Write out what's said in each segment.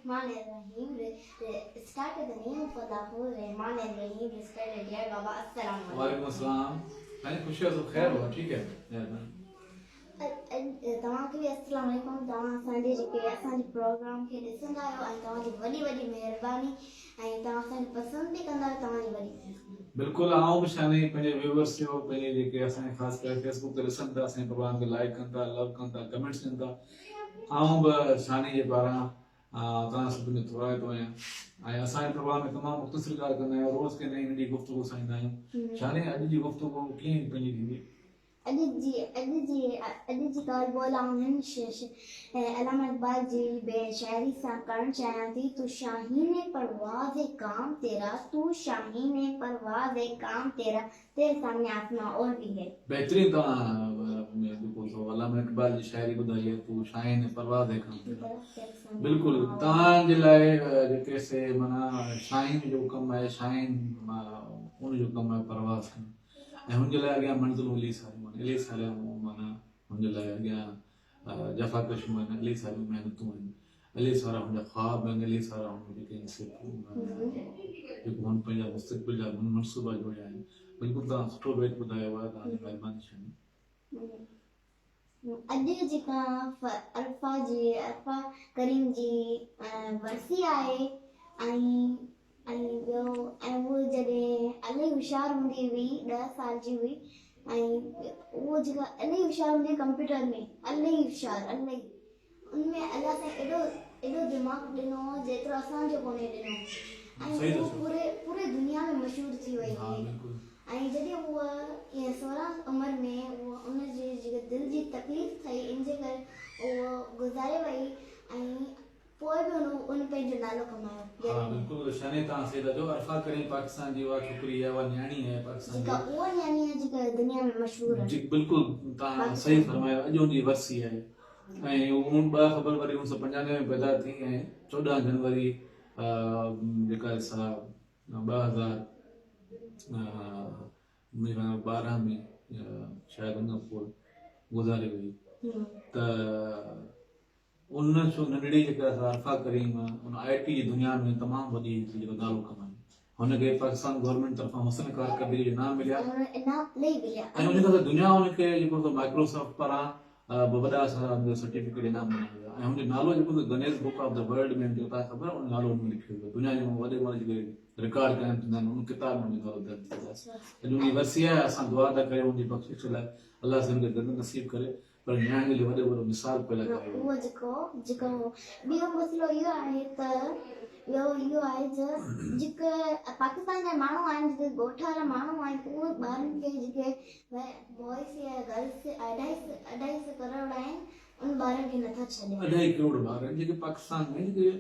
Bismillahirrahmanirrahim. Start with the name of Allah who is Rahman and Rahim. Respected dear Baba, Assalamu alaikum. वालेकुम अस्सलाम। मैंने खुशी हो तो खैर हुआ ठीक है। तव्हांखे बि अस्सलाम वालेकुम। तव्हां असांजे जेके असांजे प्रोग्राम खे ॾिसंदा आहियो ऐं तव्हांजी वॾी वॾी महिरबानी ऐं तव्हां असांखे पसंदि बि कंदा आहियो, तव्हांजी वॾी महिरबानी। बिल्कुल आऊं भी शाने पंहिंजे व्यूअर्स जो पंहिंजे जेके असांजे ख़ासि करे फेसबुक ते ॾिसनि था असांजे प्रोग्राम खे लाइक कनि था, लव कनि था, कमेंट्स ॾियनि था। आऊं बि शाने जे पारां तव्हां सभिनी जो थोराइतो आहियां ऐं असांजे प्रोग्राम में तमामु मुख़्तसिर ॻाल्हि कंदा आहियूं, रोज़ के नई नई गुफ़्तगू साईंदा आहियूं। शाने अॼु जी गुफ़्तगू कीअं पंहिंजी थींदी? अॼु जी ॻाल्हि ॿोलाऊं अल्लामा इक़बाल जी शायरी सां करणु चाहियां थी। तू शाहीन परवाज़ काम तेरा, तू शाहीन परवाज़ काम तेरा, तेरे सामने आसमां और भी है। बेहतरीन तव्हां अल्लामा इक़बाल जी शायरी ॿुधाई आहे, तू शाहीन परवाज़ काम तेरा। बिल्कुल तव्हांजे लाइ जेके से माना शाहीन जो कमु आहे, शाहीन उन जो कमु आहे परवाज़ करणु ऐं हुनजे लाइ अॻियां मंज़िलूं इलाही सारियूं आहिनि, इलाही सारा माना हुनजे लाइ अॻियां जफ़ाकशियूं आहिनि, इलाही सारियूं महिनतूं आहिनि, इलाही सारा हुनजा ख़्वाब आहिनि, इलाही सारा हुन जेके जेको हुन पंहिंजा मुस्तक़बिल जा मनसूबा जोड़िया आहिनि। बिल्कुलु तव्हां सुठो बेट ॿुधायो आहे, तव्हांजी महिरबानी शानी। अॼु जेका अरफा करीम जी वरसी आहे ऐं उहो जॾहिं इलाही होशियारु हूंदी हुई, 10 साल जी हुई ऐं उहो जेका इलाही होशियारु हूंदी कंप्यूटर में, इलाही होशियारु इलाही उनमें अलाह सां एॾो दिमाग़ु ॾिनो जेतिरो असांजो कोन्हे ॾिनो ऐं उहो पूरे दुनिया में मशहूरु थी वई हुई। ऐं जॾहिं उहा 16 उमिरि में उनजी जेका दिलि जी तकलीफ़ ठही, इन जे करे उहो गुज़ारे वई ऐं पोइ बि उन पंहिंजो नालो कमायो। हाँ बिल्कुल शाने तव्हां सही था चओ। अरफा करीम पाकिस्तान जी उहा छोकिरी आहे, उहा न्याणी आहे पाकिस्तान जी, उहा न्याणी आहे जेका दुनिया में मशहूरु आहे। जी बिल्कुल तव्हां सही फरमायो। अॼु हुनजी वरसी आहे ऐं 2 फरवरी 1995 में पैदा थी ऐं 14 जनवरी जेका 2012 में शायदि उन पोइ गुज़ारे वई। त उन नंढड़ी जेका अरफा करीम उन IT जी दुनिया में तमामु वॾी जेको नालो कमायो। हुनखे पाकिस्तान गवर्नमेंट तरफ़ां हुसन कारकर्दगी जो इनाम मिलिया ऐं उन खां दुनिया हुनखे जेको माइक्रोसॉफ्ट पारां वॾा सारा सर्टिफिकेट इनाम मिलिया ऐं हुनजो नालो जेको Ganesh book of the world में जेको तव्हांखे ख़बर आहे उन नालो हुन में लिखियो वियो। दुनिया जो वॾे जेके रिकॉर्ड काइमु थींदा आहिनि उन किताब में नालो दर्ज थियो आहे। अॼु हुनजी वरसी आहे, असां दुआ था कयूं हुनजी बख़्शिश लाइ, अलाह सां हुनखे गॾु नसीब करे, पर न्याणी जो वॾो मिसाल पैदा करे। उहो जेको ॿियो मसइलो इहो आहे त इहो आहे जेके पाकिस्तान जा माण्हू आहिनि, जेके ॻोठ वारा माण्हू आहिनि, उहे ॿारनि खे जेके बॉइस या गर्ल्स 2.5 करोड़ आहिनि उन ॿारनि खे नथा छॾनि। 2.5 करोड़ ॿार आहिनि जेके पाकिस्तान में जेके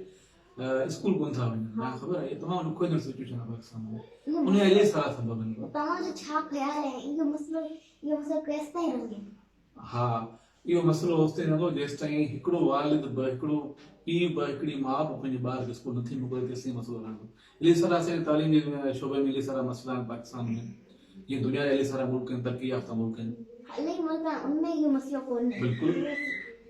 स्कूल कोन था वञनि। तव्हांखे ख़बर आहे तमामु ॾुखो सिचुएशन आहे पाकिस्तान में, उन जा इलाही सारा सबब आहिनि। तव्हांजो छा ख़्याल आहे इहो मसइलो केसि ताईं रहंदो? हा इहो मसइलो होसि ताईं रहंदो जेसि ताईं हिकिड़ो वालिद हिकिड़ो पीउ हिकिड़ी माउ बि पंहिंजे ॿार खे स्कूल नथी मोकिले, तेसि ताईं मसइलो रहंदो। इलाही सारा असांजे तालीम जे शोबे में इलाही सारा मसइला आहिनि पाकिस्तान में, जीअं दुनिया जा इलाही सारा मुल्क आहिनि, तरक़ी याफ़्ता मुल्क आहिनि, उनमें इहो मसइलो कोन्हे। बिल्कुलु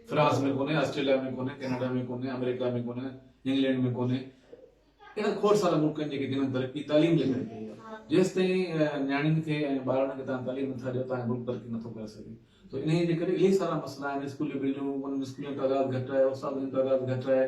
फ्रांस में कोन्हे, ऑस्ट्रेलिया में कोन्हे, कनाडा में कोन्हे, अमेरिका में कोन्हे, इंग्लैंड में कोन्हे। अहिड़ा खोड़ सारा मुल्क आहिनि जेके जिन्हनि तरक़ी तालीम जे करे कई आहे। जेसि ताईं न्याणियुनि खे ऐं ॿारनि खे तव्हां तालीम नथा ॾियो तव्हांजो मुल्क तरक़ी नथो करे सघे। तो इन जे करे इलाही सारा मसइला आहिनि। स्कूल जूं बिल्डिंगूं, उन स्कूल जी तइदाद घटि आहे, उस्तादनि जी तइदाद घटि आहे,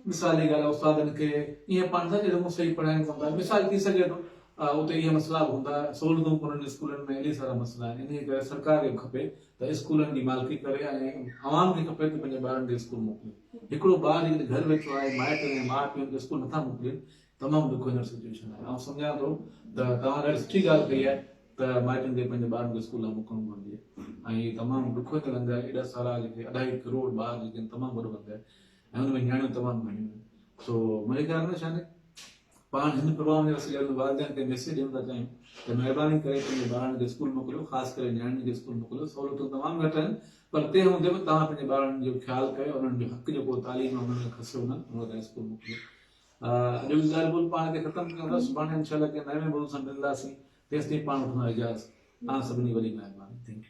मिसाल जी ॻाल्हि आहे उस्तादनि खे ईअं पाण था चऊं सही पढ़ाइनि कोन था, मिसाल थी सघे थो उते इहे मसइला बि हूंदा, सहूलियतूं कोन्हनि स्कूलनि में, इलाही सारा मसइला आहिनि। इन जे करे सरकार खे खपे त स्कूलनि जी मालिकी करे ऐं आवाम खे खपे त पंहिंजे ॿारनि खे स्कूल मोकिले। हिकिड़ो ॿारु जेकॾहिं घर वेठो आहे, माइट ऐं माउ पीउ खे स्कूल नथा मोकिलनि, तमामु ॾुखो सिचुएशन आहे। ऐं सम्झां थो त तव्हां ॾाढी सुठी ॻाल्हि कई आहे त माइटनि खे पंहिंजे ॿारनि खे स्कूल मोकिलणु घुरिजे ऐं तमामु ॾुखो थी लॻंदो आहे। एॾा सारा जेके 2.5 करोड़ ॿार जेके तमामु वॾो लॻंदो आहे ऐं हुनमें न्याणियूं तमामु घणियूं आहिनि। सो मुंहिंजे ख़्याल में छा पाण हिन प्रोग्राम जे वसीले वालिदैन खे मैसेज ॾियणु था चाहियूं त महिरबानी करे पंहिंजे ॿारनि खे स्कूल मोकिलियो, ख़ासि करे न्याणियुनि खे स्कूल मोकिलियो। सहूलियतूं तमामु घटि आहिनि, पर तंहिं हूंदे बि तव्हां पंहिंजे ॿारनि जो ख़्यालु कयो, उन्हनि जो हक़ जेको तालीम आहे उन्हनि खे खसियो न, उन स्कूल मोकिलियो। अॼु जी ॻाल्हि ॿोल पाण खे ख़तमु कयूं था, सुभाणे इंशाअल्लाह के नए मौज़ूअ सां मिलंदासीं। तेसि ताईं पाण वठंदा इजाज़त। तव्हां सभिनी वॾी महिरबानी। Thank U.